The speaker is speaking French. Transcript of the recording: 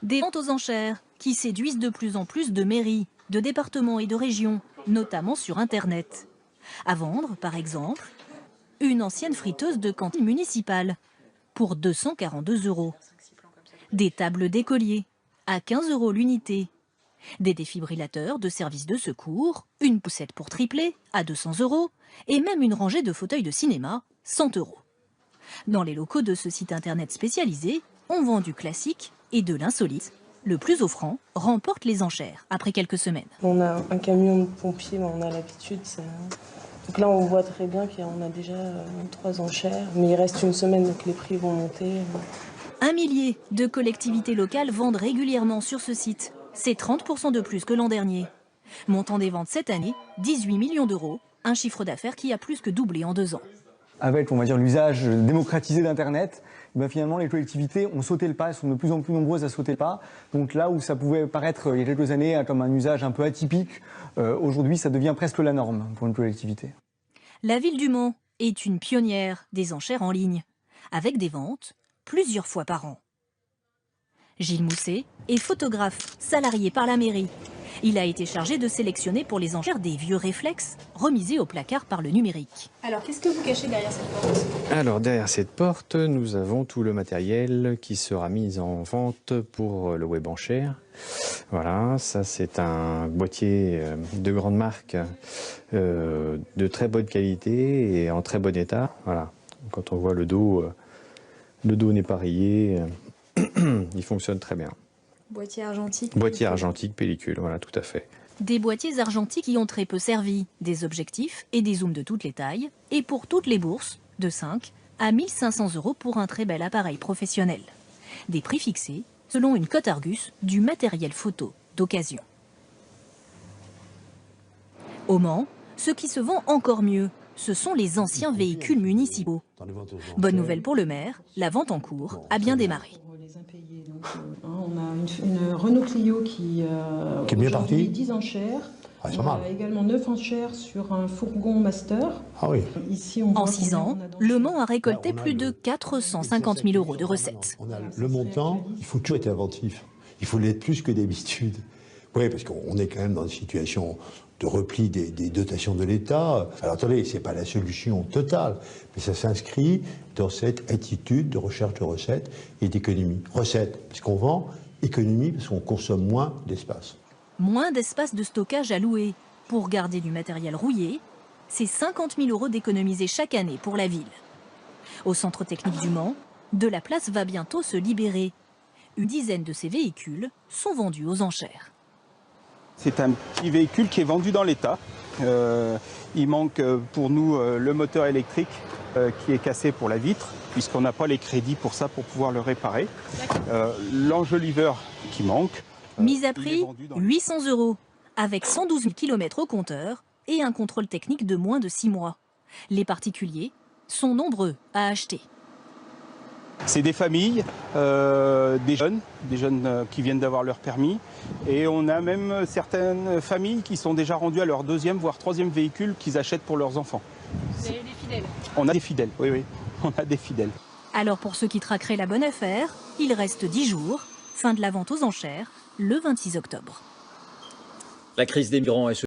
Des ventes aux enchères qui séduisent de plus en plus de mairies, de départements et de régions, notamment sur Internet. À vendre, par exemple, une ancienne friteuse de cantine municipale pour 242 €. Des tables d'écoliers à 15 € l'unité. Des défibrillateurs de services de secours, une poussette pour tripler à 200 € et même une rangée de fauteuils de cinéma, 100 €. Dans les locaux de ce site internet spécialisé, on vend du classique et de l'insolite. Le plus offrant remporte les enchères après quelques semaines. On a un camion de pompiers, on a l'habitude. Donc là, on voit très bien qu'on a déjà 3 enchères, mais il reste une semaine, donc les prix vont monter. 1 millier de collectivités locales vendent régulièrement sur ce site. C'est 30% de plus que l'an dernier. Montant des ventes cette année, 18 millions d'euros, un chiffre d'affaires qui a plus que doublé en 2 ans. Avec, on va dire, l'usage démocratisé d'Internet, finalement, les collectivités ont sauté le pas, elles sont de plus en plus nombreuses à sauter le pas. Donc là où ça pouvait paraître, il y a quelques années, comme un usage un peu atypique, aujourd'hui, ça devient presque la norme pour une collectivité. La ville du Mans est une pionnière des enchères en ligne, avec des ventes plusieurs fois par an. Gilles Mousset est photographe, salarié par la mairie. Il a été chargé de sélectionner pour les enchères des vieux réflexes remisés au placard par le numérique. Alors, qu'est-ce que vous cachez derrière cette porte? Alors, derrière cette porte, nous avons tout le matériel qui sera mis en vente pour le web enchère. Voilà, ça c'est un boîtier de grande marque, de très bonne qualité et en très bon état. Voilà, quand on voit le dos n'est pas rayé, il fonctionne très bien. Boîtier argentique. Boîtier argentique, pellicule, voilà, tout à fait. Des boîtiers argentiques qui ont très peu servi, des objectifs et des zooms de toutes les tailles, et pour toutes les bourses, de 5 à 1 500 € pour un très bel appareil professionnel. Des prix fixés selon une cote Argus du matériel photo d'occasion. Au Mans, ce qui se vend encore mieux, ce sont les anciens véhicules municipaux. Bonne nouvelle pour le maire, la vente en cours a bien démarré. On a une Renault Clio qui est bien partie. 10 enchères. Ah, on a également 9 enchères sur un fourgon Master. Ah oui. Ici, en 6 ans, Le Mans a récolté plus de 450 000 € de recettes. On a le montant, il faut toujours être inventif. Il faut l'être plus que d'habitude. Oui, parce qu'on est quand même dans une situation de repli des dotations de l'État. Alors attendez, ce n'est pas la solution totale, mais ça s'inscrit dans cette attitude de recherche de recettes et d'économie. Recettes, parce qu'on vend, économie, parce qu'on consomme moins d'espace. Moins d'espace de stockage à louer. Pour garder du matériel rouillé, c'est 50 000 € d'économiser chaque année pour la ville. Au centre technique du Mans, de la place va bientôt se libérer. Une dizaine de ces véhicules sont vendus aux enchères. C'est un petit véhicule qui est vendu dans l'état. Il manque pour nous le moteur électrique qui est cassé pour la vitre, puisqu'on n'a pas les crédits pour ça, pour pouvoir le réparer. L'enjoliveur qui manque. Mise à prix 800 €, avec 112 000 km au compteur et un contrôle technique de moins de 6 mois. Les particuliers sont nombreux à acheter. C'est des familles, des jeunes qui viennent d'avoir leur permis. Et on a même certaines familles qui sont déjà rendues à leur 2e, voire 3e véhicule qu'ils achètent pour leurs enfants. Vous avez des fidèles? On a des fidèles, oui, on a des fidèles. Alors pour ceux qui traqueraient la bonne affaire, il reste 10 jours, fin de la vente aux enchères, le 26 octobre. La crise des migrants est